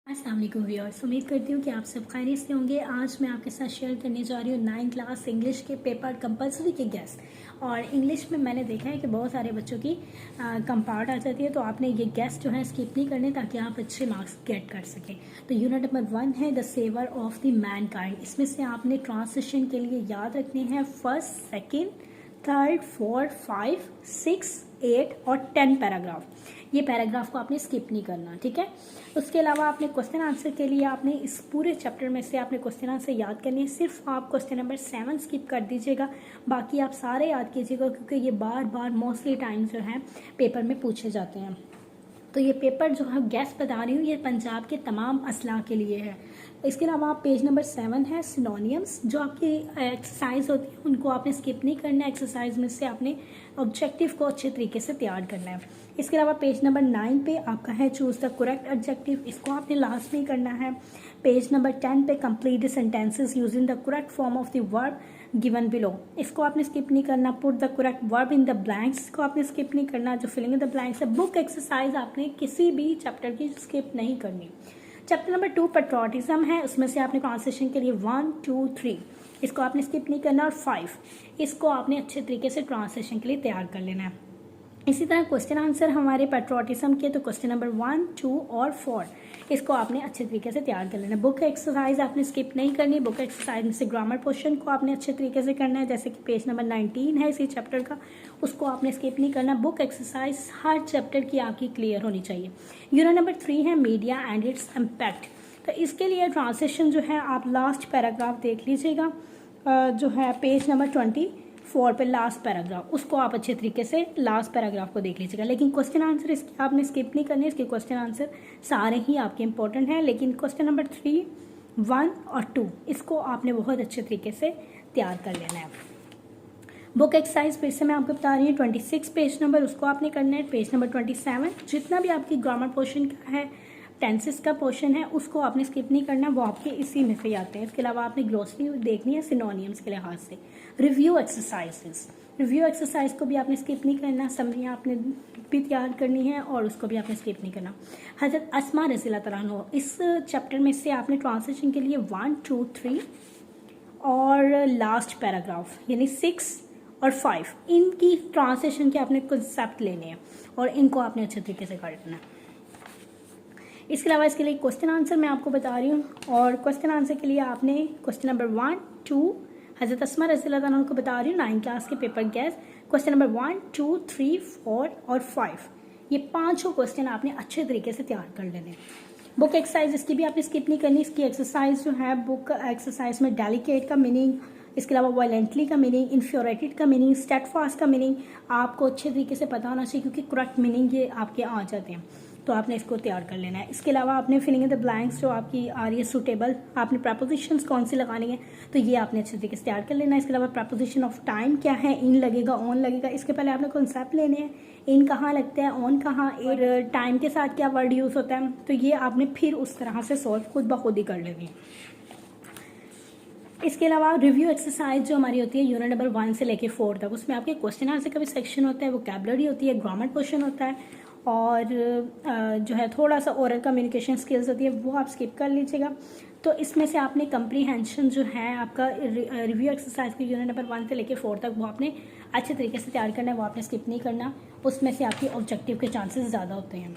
अस्सलाम वालेकुम व्यूअर्स, उम्मीद करती हूँ कि आप सब खैरियत से होंगे। आज मैं आपके साथ शेयर करने जा रही हूँ 9th क्लास इंग्लिश के पेपर कंपलसरी के गेस्ट। और इंग्लिश में मैंने देखा है कि बहुत सारे बच्चों की कम पार्ट आ जाती है, तो आपने ये गेस्ट जो है स्किप नहीं करने ताकि आप अच्छे मार्क्स गेट कर सकें। तो यूनिट नंबर 1 है the saver of the mankind. इसमें से आपने ट्रांसलेशन के लिए याद रखने हैं फर्स्ट, सेकेंड, थर्ड, फोर्थ, 5, 6, 8 और 10 पैराग्राफ। ये पैराग्राफ को आपने स्किप नहीं करना, ठीक है। उसके अलावा आपने क्वेश्चन आंसर के लिए आपने इस पूरे चैप्टर में से आपने क्वेश्चन आंसर याद करनी है। सिर्फ आप क्वेश्चन नंबर 7 स्किप कर दीजिएगा, बाकी आप सारे याद कीजिएगा क्योंकि ये बार बार मोस्टली टाइम जो है पेपर में पूछे जाते हैं। तो ये पेपर जो है गैस बता रही हूँ, ये पंजाब के तमाम असला के लिए है। इसके अलावा आप पेज नंबर 7 है सिनोनियम्स, जो आपकी एक्सरसाइज होती है उनको आपने स्किप नहीं करना है। एक्सरसाइज में से आपने ऑब्जेक्टिव को अच्छे तरीके से तैयार करना है। इसके अलावा पेज नंबर 9 पे आपका है चूज द करेक्ट एडजेक्टिव, इसको आपने लास्ट में करना है। पेज नंबर 10 पे complete the sentences using the correct form of the verb given below, इसको आपने स्किप नहीं करना। Put the correct verb in the blanks को आपने स्किप नहीं करना। जो फिलिंग इन द ब्लैंक्स है, बुक एक्सरसाइज आपने किसी भी चैप्टर की स्किप नहीं करनी। चैप्टर नंबर 2 पेट्रोटिज्म है, उसमें से आपने ट्रांसलेशन के लिए 1, 2, 3 इसको आपने स्किप नहीं करना और 5 इसको आपने अच्छे तरीके से ट्रांसलेशन के लिए तैयार कर लेना है। इसी तरह क्वेश्चन आंसर हमारे पेट्रोटिज्म के, तो क्वेश्चन नंबर 1, 2 और 4 इसको आपने अच्छे तरीके से तैयार कर लेना है। बुक एक्सरसाइज आपने स्किप नहीं करनी। बुक एक्सरसाइज में से ग्रामर पोर्शन को आपने अच्छे तरीके से करना है, जैसे कि पेज नंबर 19 है इसी चैप्टर का, उसको आपने स्किप नहीं करना। बुक एक्सरसाइज हर चैप्टर की आपकी क्लियर होनी चाहिए। यूनिट नंबर 3 है मीडिया एंड इट्स इम्पैक्ट, तो इसके लिए ट्रांसलेशन जो है आप लास्ट पैराग्राफ देख लीजिएगा, जो है पेज नंबर 24 पे लास्ट पैराग्राफ, उसको आप अच्छे तरीके से लास्ट पैराग्राफ को देख लीजिएगा। लेकिन क्वेश्चन आंसर इसके आपने स्किप नहीं करने, इसके क्वेश्चन आंसर सारे ही आपके इंपॉर्टेंट हैं। लेकिन क्वेश्चन नंबर 3, 1 और 2 इसको आपने बहुत अच्छे तरीके से तैयार कर लेना है। बुक एक्सरसाइज फिर से मैं आपको बता रही हूँ 26 पेज नंबर, उसको आपने करना है। पेज नंबर 27 जितना भी आपकी ग्रामर पोर्शन का है, टेंसेस का पोर्शन है, उसको आपने स्किप नहीं करना, वो आपके इसी में से आते हैं। इसके अलावा आपने ग्लोसरी देखनी है सिनोनियम्स के लिहाज से। रिव्यू एक्सरसाइजेस, रिव्यू एक्सरसाइज को भी आपने स्किप नहीं करना, समरियाँ आपने भी तैयार करनी है और उसको भी आपने स्किप नहीं करना। हज़रत अस्मा रज़ियल्लाहु तआला अन्हा, इस चैप्टर में से आपने ट्रांसलेशन के लिए 1, 2, 3 और लास्ट पैराग्राफ यानी 6 और 5 इनकी ट्रांसलेशन के आपने कंसेप्ट लेने हैं और इनको आपने अच्छे तरीके से कर लेना है। इसके अलावा इसके लिए क्वेश्चन आंसर मैं आपको बता रही हूँ, और क्वेश्चन आंसर के लिए आपने क्वेश्चन नंबर 1, 2 हज़रत अस्मा रज़ियल्लाहु अन्हा को बता रही हूँ 9th क्लास के पेपर गैस, क्वेश्चन नंबर 1, 2, 3, 4 और 5 ये पांचों क्वेश्चन आपने अच्छे तरीके से तैयार कर लेने। बुक एक्सरसाइज इसकी भी आपने स्किप नहीं करनी। इसकी एक्सरसाइज जो है बुक एक्सरसाइज में डेलिकेट का मीनिंग, इसके अलावा वायलेंटली का मीनिंग, इन्फ्योरेटेड का मीनिंग, स्टेटफास्ट का मीनिंग आपको अच्छे तरीके से पता होना चाहिए क्योंकि करेक्ट मीनिंग ये आपके आ जाते हैं, तो आपने इसको तैयार कर लेना है। इसके अलावा आपने फिलिंग इन द ब्लैंक्स जो आपकी आ रही है सूटेबल, आपने प्रपोजिशंस कौन सी लगानी है तो ये आपने अच्छे तरीके से तैयार कर लेना है। इसके अलावा प्रपोजिशन ऑफ टाइम क्या है, इन लगेगा, ऑन लगेगा, इसके पहले आपने कॉन्सेप्ट लेने हैं, इन कहाँ लगता है, ऑन कहाँ, और टाइम के साथ क्या वर्ड यूज़ होता है, तो ये आपने फिर उस तरह से सॉल्व खुद ब खुद ही कर लेनी है। इसके अलावा रिव्यू एक्सरसाइज जो हमारी होती है यूनिट नंबर 1 से लेके 4 तक, उसमें आपके क्वेश्चन आंसर का भी सेक्शन होता है, वोकैबुलरी होती है, ग्रामर पोर्शन होता है और जो है थोड़ा सा ओरल कम्युनिकेशन स्किल्स होती है, वो आप स्किप कर लीजिएगा। तो इसमें से आपने कंप्रीहेंशन जो है आपका रिव्यू एक्सरसाइज की यूनिट नंबर 1 से लेके 4 तक वो आपने अच्छे तरीके से तैयार करना है, वो आपने स्किप नहीं करना, उसमें से आपकी ऑब्जेक्टिव के चांसेस ज़्यादा होते हैं।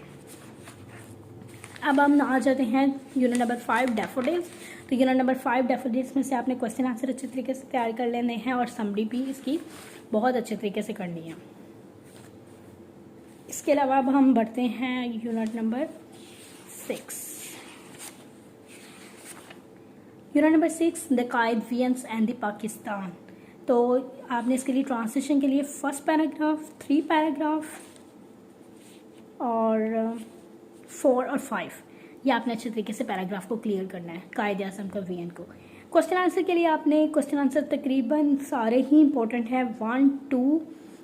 अब हम आ जाते हैं यूनिट नंबर 5 डैफोडिल्स। तो यूनिट नंबर 5 डैफोडिल्स में से आपने क्वेश्चन आंसर अच्छे तरीके से तैयार कर लेने हैं और समरी भी इसकी बहुत अच्छे तरीके से करनी है। इसके अलावा अब हम बढ़ते हैं unit number 6। Unit number 6 the कायदवियंस एंड द पाकिस्तान, तो आपने इसके लिए ट्रांसलेशन के लिए फर्स्ट पैराग्राफ, 3 पैराग्राफ और 4 और 5 ये आपने अच्छे तरीके से पैराग्राफ को क्लियर करना है, कायदे आज़म का वीएन को। क्वेश्चन आंसर के लिए आपने क्वेश्चन आंसर तकरीबन सारे ही इंपॉर्टेंट है, 1, 2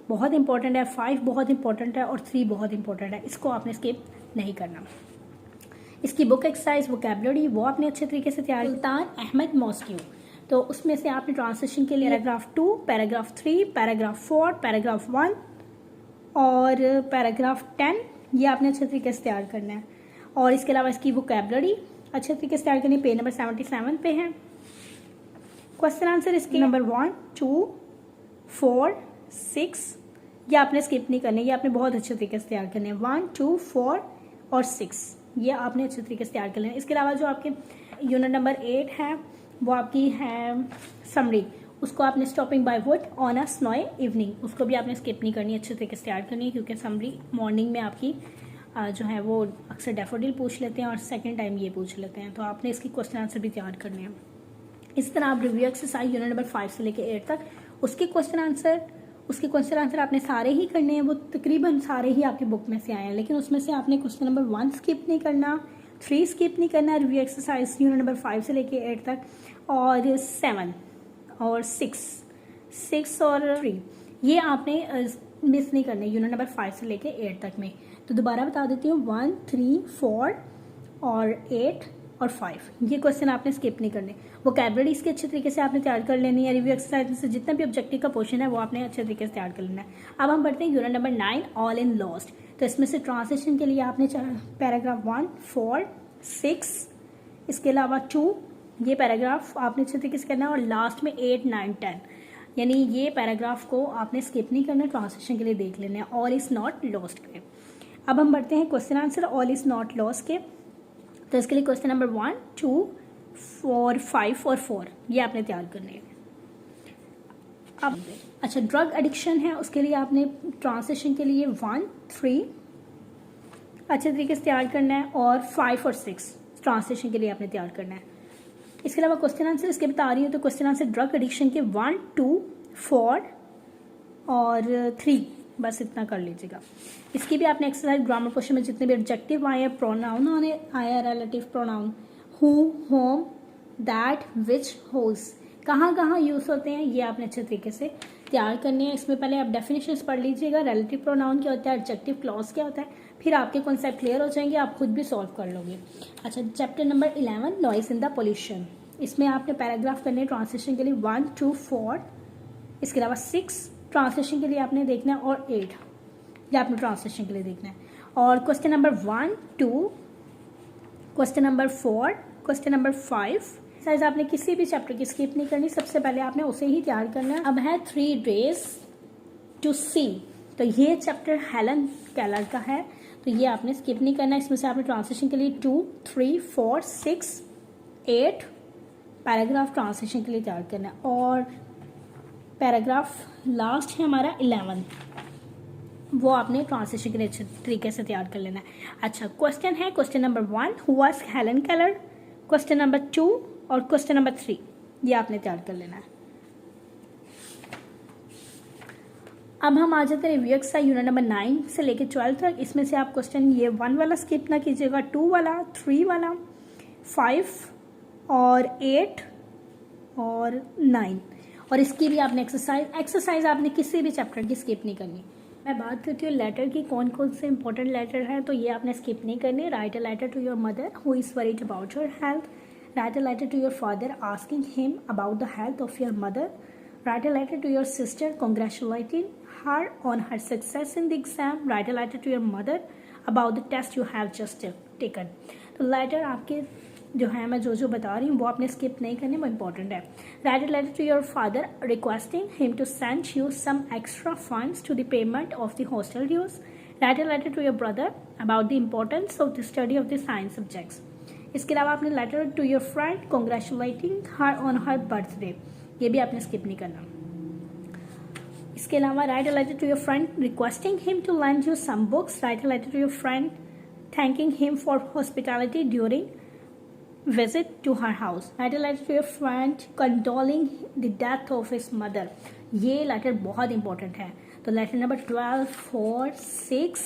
बहुत इंपॉर्टेंट है, 5 बहुत इंपॉर्टेंट है और 3 बहुत इंपॉर्टेंट है, इसको आपने स्किप नहीं करना। इसकी बुक एक्सरसाइज वोकैबुलरी वो आपने अच्छे तरीके से तैयार। सुल्तान अहमद मॉस्क्यू, तो उसमें से आपने ट्रांसलेशन के लिए पैराग्राफ 2, पैराग्राफ 3, पैराग्राफ 4, पैराग्राफ 1 और पैराग्राफ 10 ये आपने अच्छे तरीके से तैयार करना है। और इसके अलावा इसकी वोकैबुलरी अच्छे तरीके से तैयार करनी। पेज नंबर 77 पे है। क्वेश्चन आंसर इसके नंबर 1, 2, 4, 6, ये आपने स्किप नहीं करने, ये आपने बहुत अच्छे तरीके से तैयार करने हैं। 1, 2, 4 और 6 ये आपने अच्छे तरीके से तैयार कर लेना। इसके अलावा जो आपके यूनिट नंबर 8 है वो आपकी है समरी, उसको आपने stopping by would on a snowy evening, उसको भी आपने स्किप नहीं करनी, अच्छे तरीके से तैयार करनी है, क्योंकि समरी मॉर्निंग में आपकी जो है वो अक्सर डैफोडिल पूछ लेते हैं और सेकंड टाइम ये पूछ लेते हैं, तो आपने इसकी क्वेश्चन आंसर भी तैयार करने हैं। इस तरह आप रिव्यू एक्सरसाइज यूनिट नंबर 5 से लेकर 8 तक उसके क्वेश्चन आंसर आपने सारे ही करने हैं, वो तकरीबन सारे ही आपकी बुक में से आए हैं, लेकिन उसमें से आपने क्वेश्चन नंबर 1 स्किप नहीं करना, 3 स्किप नहीं करना, रिव्यू एक्सरसाइज यूनिट नंबर 5 से लेकर 8 तक, और 7 और 6 और 3 ये आपने मिस नहीं करने यूनिट नंबर 5 से लेके 8 तक में। तो दोबारा बता देती हूँ, 1, 3, 4 और 8 और 5 ये क्वेश्चन आपने स्किप नहीं करने। वोकैबुलरी इसके अच्छे तरीके से आपने तैयार कर लेनी है। रिव्यू एक्सरसाइज से जितना भी ऑब्जेक्टिव का पोर्शन है वो आपने अच्छे तरीके से तैयार कर लेना है। अब हम बढ़ते हैं unit number 9, all in lost. तो इसमें से ट्रांसलेशन के लिए आपने पैराग्राफ 1, 4, 6, इसके अलावा 2 ये पैराग्राफ आपने अच्छे तरीके से करना है, और लास्ट में 8, 9, 10 यानी ये पैराग्राफ को आपने स्किप नहीं करना, ट्रांसलेशन के लिए देख लेना है, ऑल इज नॉट लॉस्ट के। अब हम बढ़ते हैं question answer all is not lost के। तो इसके लिए क्वेश्चन नंबर 1, 2, 4, 5 और 4 ये आपने तैयार करने हैं। अब अच्छा, ड्रग एडिक्शन है, उसके लिए आपने ट्रांसलेशन के लिए 1, 3 अच्छे तरीके से तैयार करना है, और 5 और 6 ट्रांसलेशन के लिए आपने तैयार करना है। इसके अलावा क्वेश्चन आंसर इसके बता रही हूँ, तो क्वेश्चन आंसर ड्रग एडिक्शन के 1, 2, 4 और 3 बस इतना कर लीजिएगा। इसकी भी आपने एक्सरसाइज ग्रामर क्वेश्चन में जितने भी ऑब्जेक्टिव आए हैं, प्रोनाउन आया, relative pronoun, who, whom, that, which, whose कहाँ कहाँ यूज होते हैं ये आपने अच्छे तरीके से तैयार करने हैं। इसमें पहले आप डेफिनेशंस पढ़ लीजिएगा, रिलेटिव प्रोनाउन क्या होता है, एडजेक्टिव क्लॉज क्या होता है, फिर आपके कॉन्सेप्ट क्लियर हो जाएंगे, आप खुद भी सॉल्व कर लोगे। अच्छा, chapter number 11, noise in the pollution, इसमें आपने पैराग्राफ करने हैं ट्रांसलेशन के लिए 1, 2, 4, इसके अलावा 6 ट्रांसलेशन के लिए आपने देखना है, और 8 ये आपने ट्रांसलेशन के लिए देखना है। और question number 1, 2, question number 4, question number 5 size आपने किसी भी चैप्टर की स्किप नहीं करनी, सबसे पहले आपने उसे ही तैयार करना है। अब है 3 days to see, तो ये चैप्टर हेलन केलर का है, तो ये आपने स्किप नहीं करना। इसमें से आपने ट्रांसलेशन के लिए 2, 3, 4, 6, 8 पैराग्राफ ट्रांसलेशन के लिए तैयार करना है, और पैराग्राफ लास्ट है हमारा 11 वो आपने ट्रांसलेशन के लिए अच्छे तरीके से तैयार कर लेना है। अच्छा, क्वेश्चन है question number 1, who was Helen Keller, question number 2 और क्वेश्चन नंबर 3 ये आपने तैयार कर लेना है। अब हम आ जाते हैं रिव्यू एक्सरसाइज यूनिट नंबर 9 से लेकर 12 तक। इसमें से आप क्वेश्चन ये 1 वाला स्किप ना कीजिएगा, 2 वाला, 3 वाला, 5 और 8 और 9, और इसकी भी आपने एक्सरसाइज आपने किसी भी चैप्टर की स्किप नहीं करनी। मैं बात करती हूँ लेटर की, कौन कौन से इंपॉर्टेंट लेटर हैं, तो ये आपने स्किप नहीं करनी। Write a letter to your mother who is worried about your health, write a letter to your father asking him about the health of your mother, write a letter to your sister congratulating her on her success in the exam, write a letter to your mother about the test you have just taken। तो letter आपके जो है मैं जो बता रही हूँ वो आपने स्किप नहीं करने, वो इंपॉर्टेंट है। Write a letter to your father requesting him to send you some extra funds to the payment of the hostel dues, write a letter to your brother about the importance of the study of the science subjects. इसके अलावा आपने letter to your friend congratulating her on her birthday, ये भी आपने skip नहीं करना। इसके अलावा write a letter to your friend requesting him to lend you some books, write a letter to your friend thanking him for hospitality during visit to her house, write a letter to your friend condoling the death of his mother, ये letter बहुत important है। तो letter number 12, 4, 6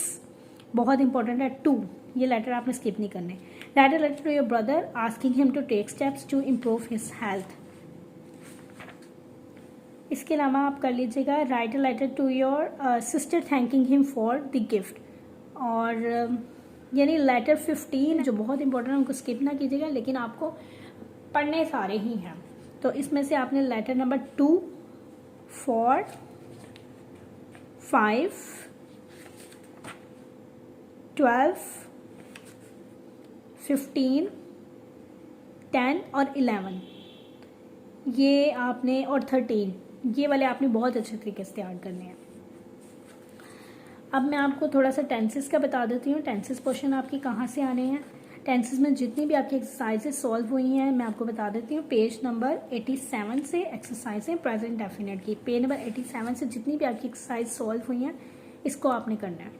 बहुत important है, 2 ये letter आपने skip नहीं करने। Write a letter to your brother asking him to take steps to improve his health. इसके अलावा आप कर लीजिएगा write a letter to your sister thanking him for the gift, और यानी लेटर 15 जो बहुत इंपॉर्टेंट है उनको स्किप ना कीजिएगा, लेकिन आपको पढ़ने सारे ही हैं। तो इसमें से आपने लेटर नंबर 2, 4, 5, 12, 15 10 और 11 ये आपने, और 13 ये वाले आपने बहुत अच्छे तरीके से तैयार करने हैं। अब मैं आपको थोड़ा सा टेंसेस का बता देती हूँ। टेंसेस पोर्शन आपकी कहाँ से आने हैं। टेंसेस में जितनी भी आपकी एक्सरसाइजेस सॉल्व हुई हैं मैं आपको बता देती हूँ। पेज नंबर 87 से एक्सरसाइज है प्रेजेंट डेफिनेट की। पेज नंबर 87 से जितनी भी आपकी एक्सरसाइज सॉल्व हुई हैं इसको आपने करना है।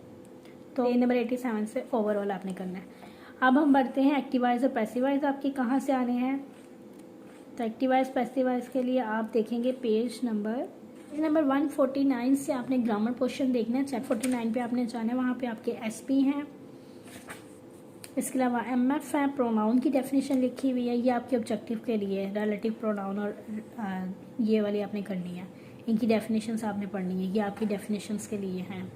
तो पेज नंबर 87 से ओवरऑल आपने करना है। अब हम बढ़ते हैं एक्टिवाइज और पैसिवाइज आपके कहाँ से आने हैं। तो एक्टिवाइज पैसिवाइज के लिए आप देखेंगे पेज नंबर 149 से आपने ग्रामर पोर्शन देखना है। चैप्टर 49 पे आपने जाना है, वहाँ पे आपके एसपी हैं, इसके अलावा एमएफ है, प्रोनाउन की डेफिनेशन लिखी हुई है, ये आपके ऑब्जेक्टिव के लिए रिलेटिव प्रोनाउन और ये वाली आपने करनी है, इनकी डेफिनेशंस आपने पढ़नी है, ये आपकी डेफिनेशंस के लिए हैं।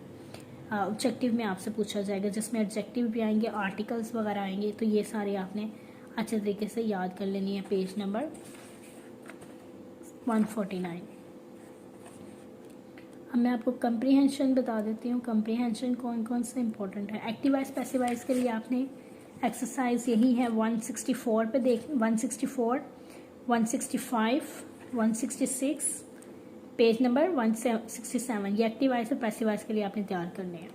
ऑब्जेक्टिव में आपसे पूछा जाएगा जिसमें एडजेक्टिव भी आएंगे, आर्टिकल्स वगैरह आएंगे, तो ये सारे आपने अच्छे तरीके से याद कर लेनी है। Page number 149। अब मैं आपको कंप्रीहेंशन बता देती हूँ। कंप्रीहेंशन कौन कौन से इंपॉर्टेंट है। एक्टिवाइज पैसिवाइज के लिए आपने एक्सरसाइज यही है 164 पे देख 164, 165, 166, पेज नंबर 167, ये एक्टिवाइज और पैसिवाइज के लिए आपने तैयार करने हैं।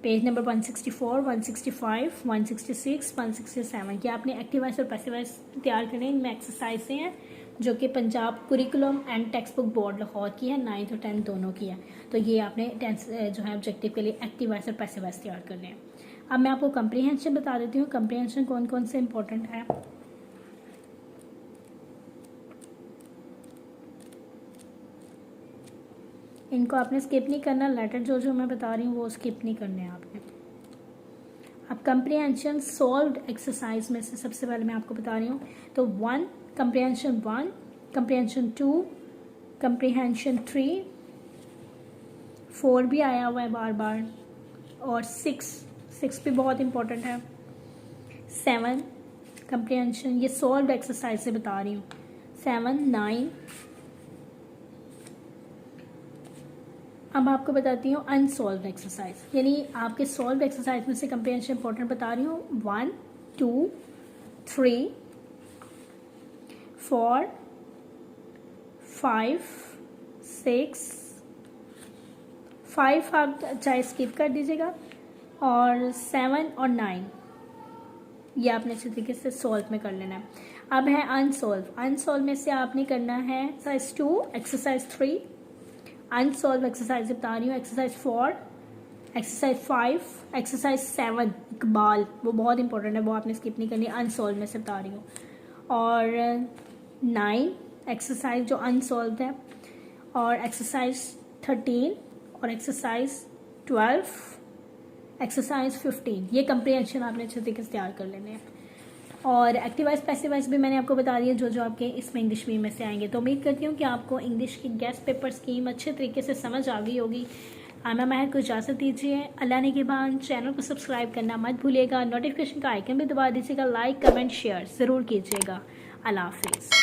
पेज नंबर 164, 165, 166, 167 ये आपने एक्टिवाइज और पैसिवाइज तैयार करने हैं। इनमें एक्सरसाइज हैं जो कि Punjab curriculum and text book board Lahore की है, 9th और 10th दोनों की है। तो ये आपने टेंस जो है ऑब्जेक्टिव के लिए एक्टिवाइज और पैसिवाइज तैयार करने हैं। अब मैं आपको कंप्रीहेंशन बता देती हूँ। कंप्रीहेंशन कौन कौन से इंपॉर्टेंट है। इनको आपने स्किप नहीं करना, लेटर जो मैं बता रही हूँ वो स्किप नहीं करने हैं आपने। अब कंप्रीहेंशन सॉल्व्ड एक्सरसाइज में से सबसे पहले मैं आपको बता रही हूँ। तो 1 कंप्रीहेंशन 1, कंप्रीहेंशन 2, कंप्रीहेंशन 3, 4 भी आया हुआ है बार बार, और 6 भी बहुत इंपॉर्टेंट है। 7 कंप्रीहेंशन, ये सॉल्व्ड एक्सरसाइज से बता रही हूँ। 7, 9। अब आपको बताती हूँ अनसॉल्व एक्सरसाइज, यानी आपके सॉल्व एक्सरसाइज में से कंप्रीहेंशन इंपॉर्टेंट बता रही हूँ। 1, 2, 3, 4, 5, 6, 5 आप चाहे स्किप कर दीजिएगा, और 7 और 9 ये आपने अच्छे तरीके से सॉल्व में कर लेना है। अब है अनसॉल्व। अनसॉल्व में से आपने करना है एक्सरसाइज 2, एक्सरसाइज 3, अनसॉल्व एक्सरसाइज बता रही हूँ। एक्सरसाइज 4, एक्सरसाइज 5, एक्सरसाइज 7 इकबाल, वो बहुत इंपॉर्टेंट है, वो आपने स्किप नहीं करनी, अनसॉल्व में से बता रही हूँ। और 9 एक्सरसाइज जो अनसॉल्व है, और एक्सरसाइज 13 और एक्सरसाइज 12, एक्सरसाइज 15 ये कंप्रीहेंशन आपने अच्छे तरीके से तैयार कर लेने हैं। और एक्टिवाइज पैसिवाइज भी मैंने आपको बता दिया जो आपके इसमें इंग्लिश में से आएंगे। तो उम्मीद करती हूँ कि आपको इंग्लिश की गेस्ट पेपर स्कीम अच्छे तरीके से समझ आ गई होगी। आना महर को इजाज़त दीजिए। अल्लाह ने के बाद चैनल को सब्सक्राइब करना मत भूलिएगा, नोटिफिकेशन का आइकन भी दबा दीजिएगा, लाइक कमेंट शेयर ज़रूर कीजिएगा। अल्लाह हाफिज़।